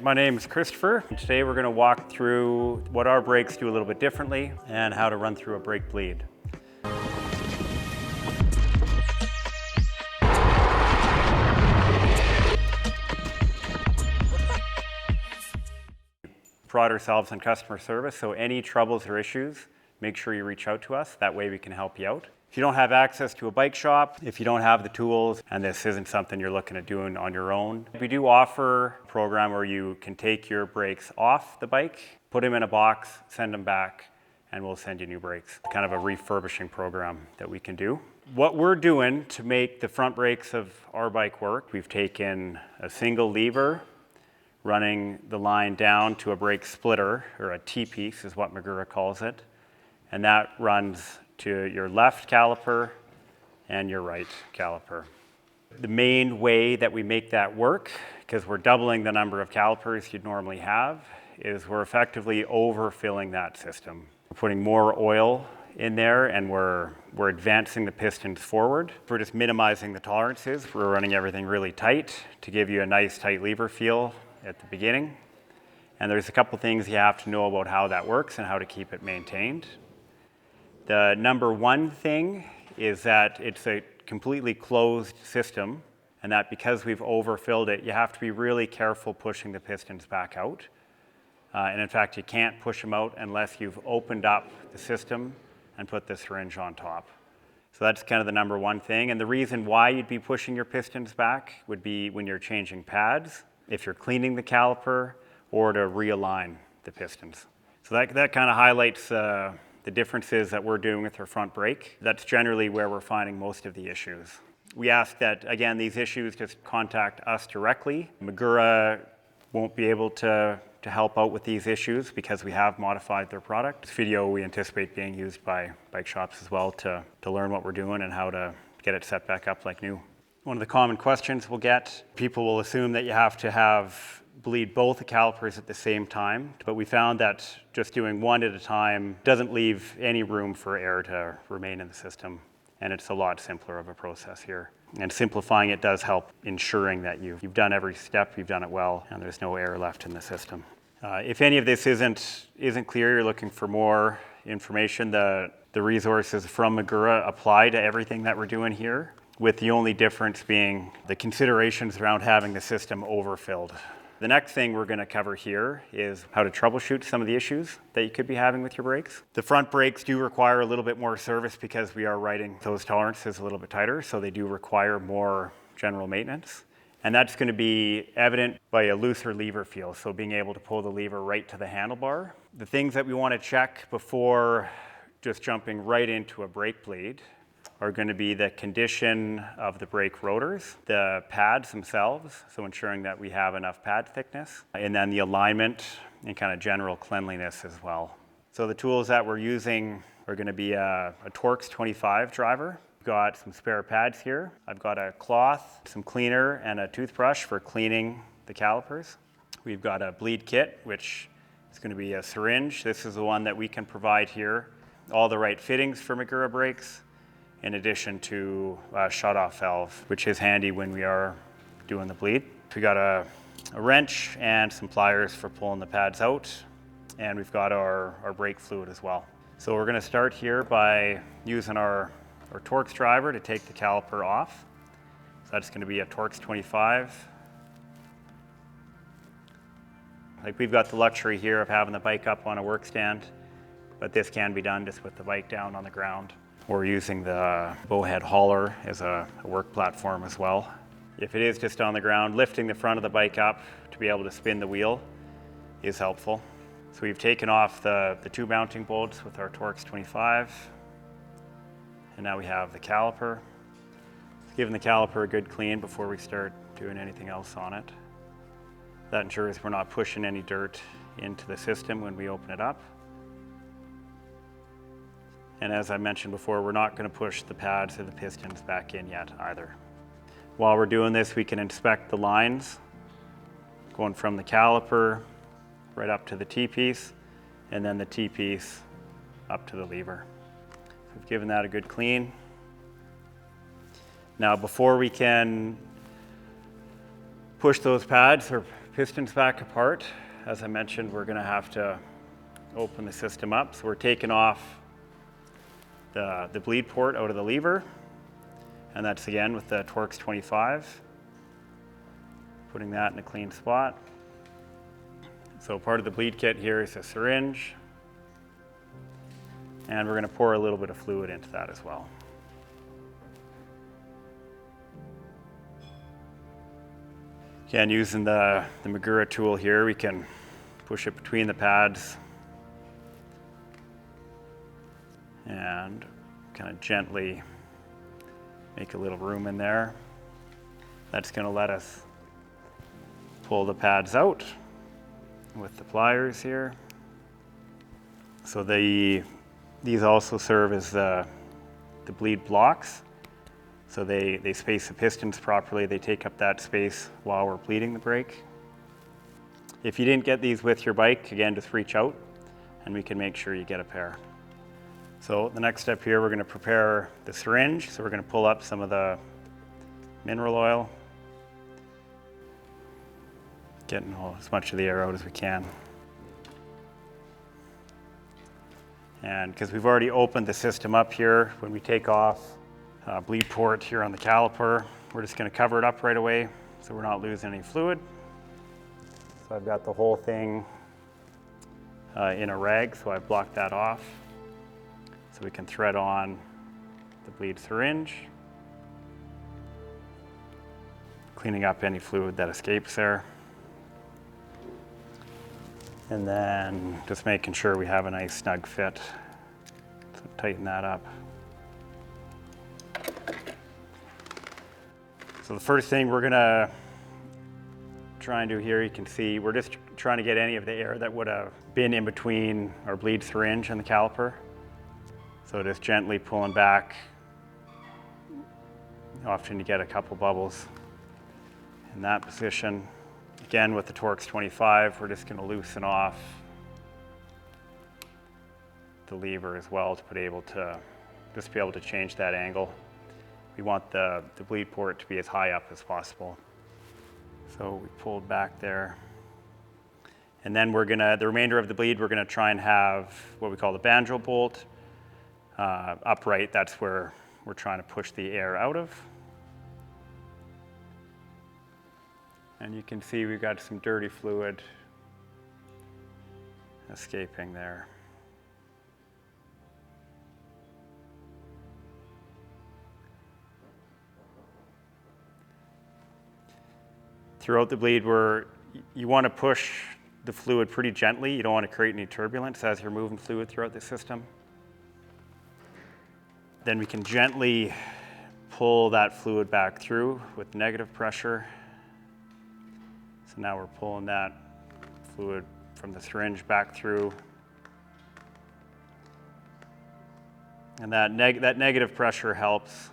My name is Christopher. Today we're going to walk through what our brakes do a little bit differently and how to run through a brake bleed. Pride ourselves on customer service, so any troubles or issues, make sure you reach out to us. That way we can help you out. If you don't have access to a bike shop, if you don't have the tools, and this isn't something you're looking at doing on your own, we do offer a program where you can take your brakes off the bike, put them in a box, send them back, and we'll send you new brakes. Kind of a refurbishing program that we can do. What we're doing to make the front brakes of our bike work, we've taken a single lever, running the line down to a brake splitter, or a T-piece is what Magura calls it, and that runs to your left caliper and your right caliper. The main way that we make that work, because we're doubling the number of calipers you'd normally have, is we're effectively overfilling that system. We're putting more oil in there and we're advancing the pistons forward. We're just minimizing the tolerances. We're running everything really tight to give you a nice tight lever feel at the beginning. And there's a couple things you have to know about how that works and how to keep it maintained. The number one thing is that it's a completely closed system, and that because we've overfilled it, you have to be really careful pushing the pistons back out. And in fact, you can't push them out unless you've opened up the system and put the syringe on top. So that's kind of the number one thing. And the reason why you'd be pushing your pistons back would be when you're changing pads, if you're cleaning the caliper, or to realign the pistons. So that kind of highlights the differences that we're doing with our front brake. That's generally where we're finding most of the issues. We ask that, again, these issues just contact us directly. Magura won't be able to help out with these issues because we have modified their product. This video we anticipate being used by bike shops as well to learn what we're doing and how to get it set back up like new. One of the common questions we'll get, people will assume that you have to bleed both the calipers at the same time, but we found that just doing one at a time doesn't leave any room for air to remain in the system, and it's a lot simpler of a process here. And simplifying it does help ensuring that you've done every step, you've done it well, and there's no air left in the system. If any of this isn't clear, you're looking for more information, the resources from Magura apply to everything that we're doing here, with the only difference being the considerations around having the system overfilled. The next thing we're going to cover here is how to troubleshoot some of the issues that you could be having with your brakes. The front brakes do require a little bit more service because we are writing those tolerances a little bit tighter, so they do require more general maintenance. And that's going to be evident by a looser lever feel, so being able to pull the lever right to the handlebar. The things that we want to check before just jumping right into a brake bleed are going to be the condition of the brake rotors, the pads themselves, so ensuring that we have enough pad thickness, and then the alignment and kind of general cleanliness as well. So the tools that we're using are going to be a Torx 25 driver. We've got some spare pads here. I've got a cloth, some cleaner, and a toothbrush for cleaning the calipers. We've got a bleed kit, which is going to be a syringe. This is the one that we can provide here. All the right fittings for Magura brakes, in addition to a shut-off valve, which is handy when we are doing the bleed. We got a wrench and some pliers for pulling the pads out, and we've got our brake fluid as well. So we're going to start here by using our Torx driver to take the caliper off. So that's going to be a Torx 25. Like, we've got the luxury here of having the bike up on a work stand, but this can be done just with the bike down on the ground. We're using the Bowhead hauler as a work platform as well. If it is just on the ground, lifting the front of the bike up to be able to spin the wheel is helpful. So we've taken off the two mounting bolts with our Torx 25, and now we have the caliper. Giving the caliper a good clean before we start doing anything else on it. That ensures we're not pushing any dirt into the system when we open it up. And as I mentioned before, we're not going to push the pads or the pistons back in yet either. While we're doing this, we can inspect the lines going from the caliper right up to the T-piece, and then the T-piece up to the lever. So we've given that a good clean. Now, before we can push those pads or pistons back apart. As I mentioned, we're going to have to open the system up. So we're taking off the bleed port out of the lever, and that's again with the Torx 25. Putting that in a clean spot. So part of the bleed kit here is a syringe, and we're going to pour a little bit of fluid into that as well. Again, using the Magura tool here, we can push it between the pads and kind of gently make a little room in there. That's going to let us pull the pads out with the pliers here. So these also serve as the bleed blocks. So they space the pistons properly. They take up that space while we're bleeding the brake. If you didn't get these with your bike, again, just reach out and we can make sure you get a pair. So the next step here, we're going to prepare the syringe. So we're going to pull up some of the mineral oil, getting as much of the air out as we can. And because we've already opened the system up here, when we take off bleed port here on the caliper, we're just going to cover it up right away so we're not losing any fluid. So I've got the whole thing in a rag, so I've blocked that off. So we can thread on the bleed syringe, cleaning up any fluid that escapes there. And then just making sure we have a nice snug fit. So tighten that up. So the first thing we're gonna try and do here, you can see we're just trying to get any of the air that would have been in between our bleed syringe and the caliper. So just gently pulling back. Often you get a couple bubbles in that position. Again, with the Torx 25, we're just gonna loosen off the lever as well to be able to change that angle. We want the bleed port to be as high up as possible. So we pulled back there. And then the remainder of the bleed, we're gonna try and have what we call the banjo bolt upright. That's where we're trying to push the air out of. And you can see we've got some dirty fluid escaping there. Throughout the bleed, you want to push the fluid pretty gently. You don't want to create any turbulence as you're moving fluid throughout the system. Then we can gently pull that fluid back through with negative pressure. So now we're pulling that fluid from the syringe back through. And that negative pressure helps.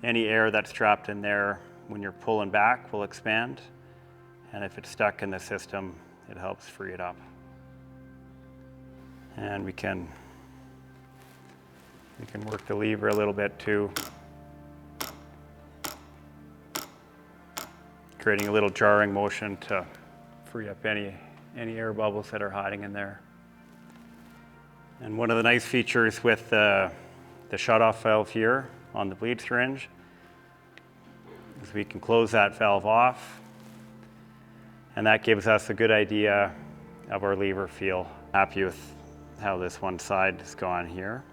Any air that's trapped in there when you're pulling back will expand. And if it's stuck in the system, it helps free it up. And we can work the lever a little bit too, creating a little jarring motion to free up any air bubbles that are hiding in there. And one of the nice features with the shut-off valve here on the bleed syringe is we can close that valve off, and that gives us a good idea of our lever feel. Happy with how this one side has gone here.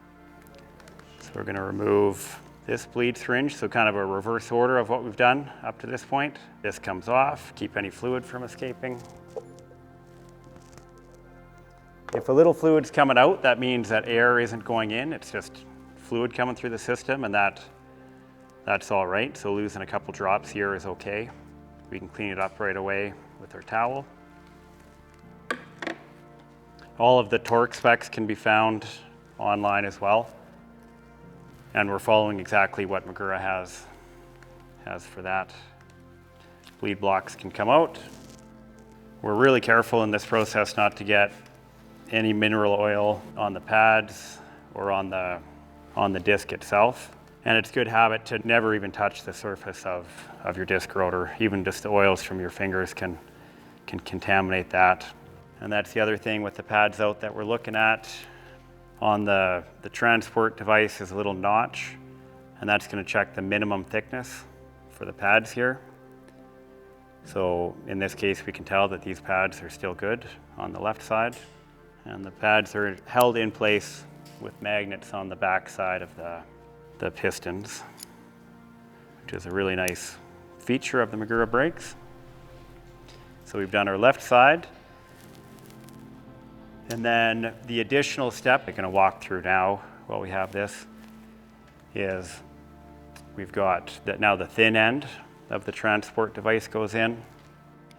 So we're going to remove this bleed syringe, so kind of a reverse order of what we've done up to this point. This comes off, keep any fluid from escaping. If a little fluid's coming out, that means that air isn't going in, it's just fluid coming through the system, and that's all right. So losing a couple drops here is okay. We can clean it up right away with our towel. All of the torque specs can be found online as well. And we're following exactly what Magura has for that. Bleed blocks can come out. We're really careful in this process not to get any mineral oil on the pads or on the disc itself. And it's a good habit to never even touch the surface of your disc rotor. Even just the oils from your fingers can contaminate that. And that's the other thing with the pads out that we're looking at. On the transport device is a little notch, and that's going to check the minimum thickness for the pads here. So in this case, we can tell that these pads are still good on the left side. And the pads are held in place with magnets on the back side of the pistons, which is a really nice feature of the Magura brakes. So we've done our left side. And then the additional step I'm going to walk through now while we have this is we've got now the thin end of the transport device goes in,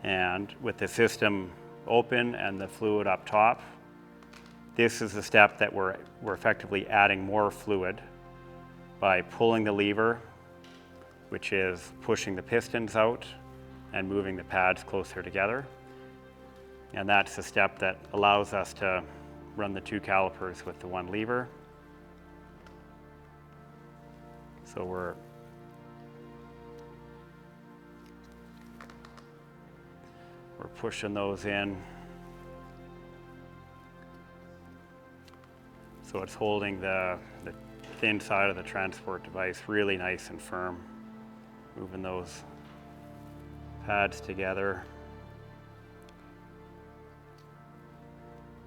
and with the system open and the fluid up top, this is the step that we're effectively adding more fluid by pulling the lever, which is pushing the pistons out and moving the pads closer together. And that's the step that allows us to run the two calipers with the one lever. So we're pushing those in. So it's holding the thin side of the transport device really nice and firm, moving those pads together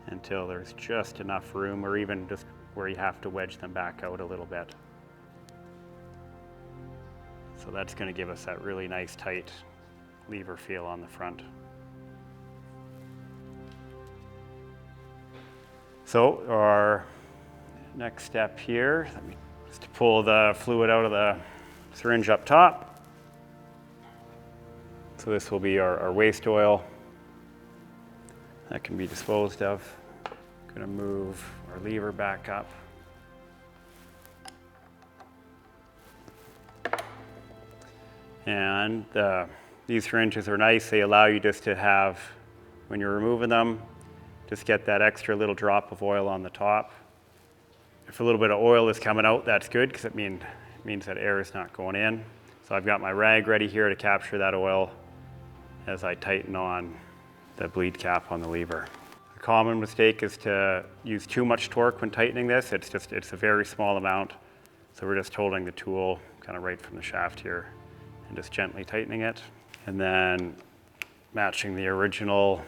until there's just enough room, or even just where you have to wedge them back out a little bit. So that's going to give us that really nice tight lever feel on the front. So our next step here is to pull the fluid out of the syringe up top. So this will be our waste oil that can be disposed of. Going to move our lever back up. And these syringes are nice. They allow you just to have, when you're removing them, just get that extra little drop of oil on the top. If a little bit of oil is coming out, that's good, because it means that air is not going in. So I've got my rag ready here to capture that oil as I tighten on the bleed cap on the lever. A common mistake is to use too much torque when tightening this. It's a very small amount. So we're just holding the tool kind of right from the shaft here and just gently tightening it, and then matching the original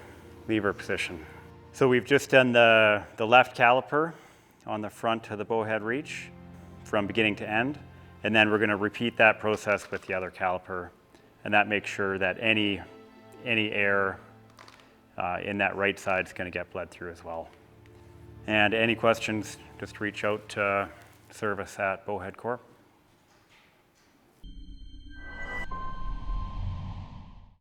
lever position. So we've just done the left caliper on the front of the Bowhead Reach from beginning to end, and then we're going to repeat that process with the other caliper, and that makes sure that any air in that right side is going to get bled through as well. And any questions, just reach out to service at Bowhead Corp.